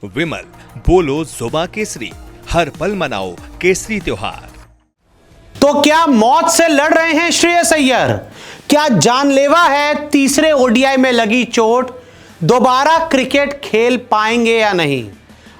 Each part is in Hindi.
विमल, बोलो जुबां केसरी, हर पल मनाओ केसरी त्योहार। तो क्या मौत से लड़ रहे हैं श्रेयस अय्यर? क्या जानलेवा है तीसरे ओडीआई में लगी चोट? दोबारा क्रिकेट खेल पाएंगे या नहीं?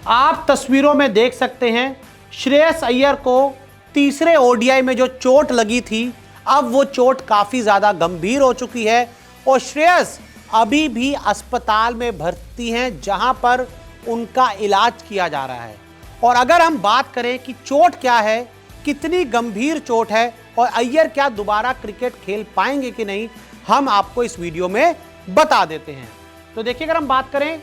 आप तस्वीरों में देख सकते हैं श्रेयस अय्यर को तीसरे ओडीआई में जो चोट लगी थी, अब वो चोट काफी ज्यादा गंभीर हो चुकी है और श्रेयस अभी भी अस्पताल में भर्ती हैं, जहां पर उनका इलाज किया जा रहा है। और अगर हम बात करें कि चोट क्या है, कितनी गंभीर चोट है और अय्यर क्या दोबारा क्रिकेट खेल पाएंगे कि नहीं, हम आपको इस वीडियो में बता देते हैं। तो देखिए, अगर हम बात करें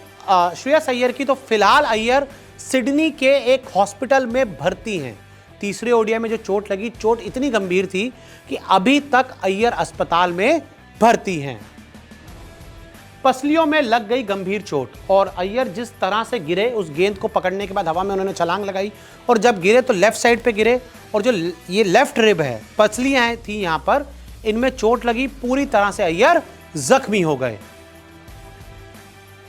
श्रेयस अय्यर की, तो फिलहाल अय्यर सिडनी के एक हॉस्पिटल में भर्ती हैं। तीसरे ओडीआई में जो चोट लगी, चोट इतनी गंभीर थी कि अभी तक अय्यर अस्पताल में भर्ती हैं। पसलियों में लग गई गंभीर चोट और अय्यर जिस तरह से गिरे, उस गेंद को पकड़ने के बाद हवा में उन्होंने छलांग लगाई और जब गिरे तो लेफ्ट साइड पे गिरे और जो ये लेफ्ट रिब है, पसलियां थी यहाँ पर, इनमें चोट लगी, पूरी तरह से अय्यर जख्मी हो गए।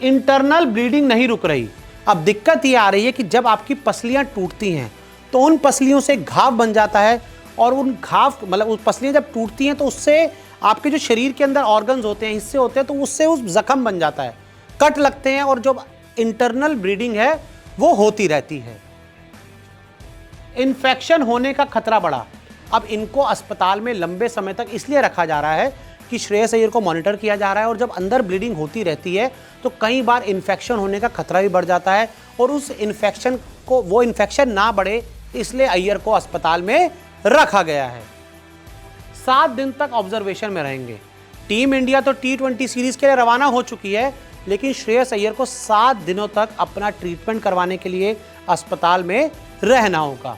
इंटरनल ब्लीडिंग नहीं रुक रही। अब दिक्कत ये आ रही है कि जब आपकी पसलियां टूटती हैं तो उन पसलियों से घाव बन जाता है और उन घाव, मतलब उस पसलियां जब टूटती हैं तो उससे आपके जो शरीर के अंदर ऑर्गन्स होते हैं, हिस्से होते हैं, तो उससे उस जख्म बन जाता है, कट लगते हैं और जो इंटरनल ब्लीडिंग है वो होती रहती है। इन्फेक्शन होने का खतरा बढ़ा। अब इनको अस्पताल में लंबे समय तक इसलिए रखा जा रहा है कि श्रेयस अय्यर को मॉनिटर किया जा रहा है और जब अंदर ब्लीडिंग होती रहती है तो कई बार इन्फेक्शन होने का खतरा भी बढ़ जाता है और उस इन्फेक्शन को, वो इन्फेक्शन ना बढ़े, इसलिए अय्यर को अस्पताल में रखा गया है। 7 दिन तक ऑब्जर्वेशन में रहेंगे। टीम इंडिया तो T20 सीरीज के लिए रवाना हो चुकी है, लेकिन श्रेयस अय्यर को 7 दिनों तक अपना ट्रीटमेंट करवाने के लिए अस्पताल में रहना होगा।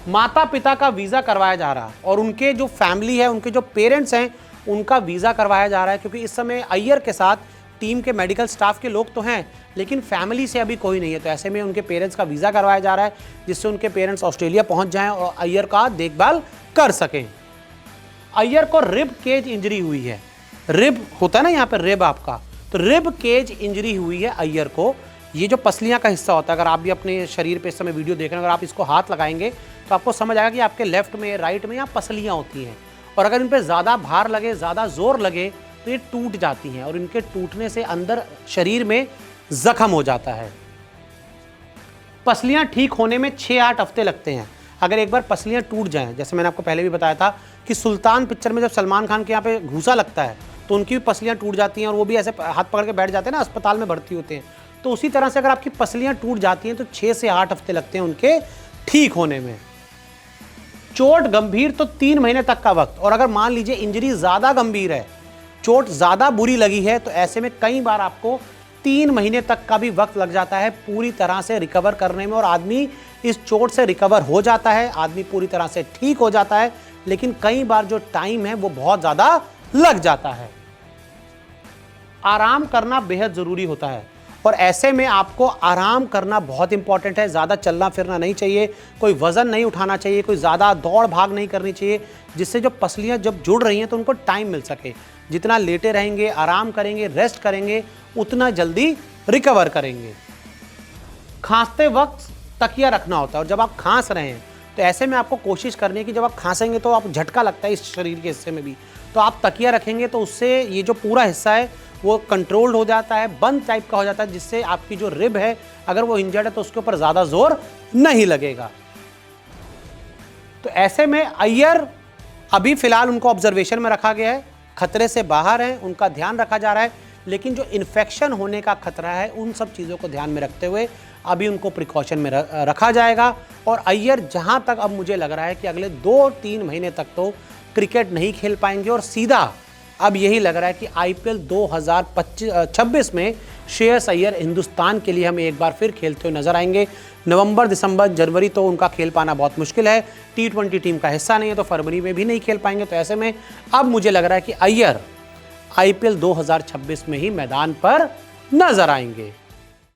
माता पिता का वीजा करवाया जा रहा है और उनके जो फैमिली है, उनके जो पेरेंट्स हैं, उनका वीजा करवाया जा रहा है, क्योंकि इस समय अय्यर के साथ टीम के मेडिकल स्टाफ के लोग तो हैं, लेकिन फैमिली से अभी कोई नहीं है। तो ऐसे में उनके पेरेंट्स का वीजा करवाया जा रहा है, जिससे उनके पेरेंट्स ऑस्ट्रेलिया पहुंच जाएं और अय्यर का देखभाल कर सकें। अय्यर को रिब केज इंजरी हुई है। रिब होता है ना यहाँ पर रिब आपका, तो रिब केज इंजरी हुई है अय्यर को। ये जो पसलियां का हिस्सा होता है, अगर आप भी अपने शरीर पे इस समय वीडियो देख रहे हैं, अगर आप इसको हाथ लगाएंगे तो आपको समझ आएगा कि आपके लेफ्ट में, राइट में यहाँ पसलियां होती हैं और अगर इन पर ज़्यादा भार लगे, ज़्यादा जोर लगे तो ये टूट जाती हैं और इनके टूटने से अंदर शरीर में जख्म हो जाता है। पसलियां ठीक होने में 6-8 हफ्ते लगते हैं। अगर एक बार पसलियां टूट जाएं, जैसे मैंने आपको पहले भी बताया था कि सुल्तान पिक्चर में जब सलमान खान के यहाँ पे घूसा लगता है तो उनकी भी पसलियां टूट जाती हैं और वो भी ऐसे हाथ पकड़ के बैठ जाते हैं ना, अस्पताल में भर्ती होते हैं। तो उसी तरह से अगर आपकी पसलियां टूट जाती हैं तो 6 से 8 हफ्ते लगते हैं उनके ठीक होने में। चोट गंभीर तो 3 महीने तक का वक्त, और अगर मान लीजिए इंजरी ज़्यादा गंभीर है, चोट ज़्यादा बुरी लगी है, तो ऐसे में कई बार आपको 3 महीने तक का भी वक्त लग जाता है पूरी तरह से रिकवर करने में। और आदमी इस चोट से रिकवर हो जाता है, आदमी पूरी तरह से ठीक हो जाता है, लेकिन कई बार जो टाइम है वो बहुत ज़्यादा लग जाता है। आराम करना बेहद ज़रूरी होता है और ऐसे में आपको आराम करना बहुत इंपॉर्टेंट है। ज़्यादा चलना फिरना नहीं चाहिए, कोई वज़न नहीं उठाना चाहिए, कोई ज़्यादा दौड़ भाग नहीं करनी चाहिए, जिससे जो पसलियाँ जब जुड़ रही हैं तो उनको टाइम मिल सके। जितना लेटे रहेंगे, आराम करेंगे, रेस्ट करेंगे, उतना जल्दी रिकवर करेंगे। खांसते वक्त तकिया रखना होता है और जब आप खांस रहे हैं तो ऐसे में आपको कोशिश करनी है कि जब आप खांसेंगे तो आप झटका लगता है इस शरीर के हिस्से में भी, तो आप तकिया रखेंगे तो उससे ये जो पूरा हिस्सा है वो कंट्रोल्ड हो जाता है, बंद टाइप का हो जाता है, जिससे आपकी जो रिब है अगर वो इंजर्ड है तो उसके ऊपर ज़्यादा जोर नहीं लगेगा। तो ऐसे में अय्यर अभी फिलहाल उनको ऑब्जर्वेशन में रखा गया है, खतरे से बाहर हैं, उनका ध्यान रखा जा रहा है, लेकिन जो इन्फेक्शन होने का खतरा है उन सब चीज़ों को ध्यान में रखते हुए अभी उनको प्रिकॉशन में रखा जाएगा। और अय्यर जहाँ तक अब मुझे लग रहा है कि अगले 2-3 महीने तक तो क्रिकेट नहीं खेल पाएंगे और सीधा अब यही लग रहा है कि IPL 2026 में श्रेयस अय्यर हिंदुस्तान के लिए हमें एक बार फिर खेलते हुए नजर आएंगे। नवंबर, दिसंबर, जनवरी तो उनका खेल पाना बहुत मुश्किल है, T20 टीम का हिस्सा नहीं है, तो फरवरी में भी नहीं खेल पाएंगे। तो ऐसे में अब मुझे लग रहा है कि अय्यर IPL 2026 में ही मैदान पर नजर आएंगे।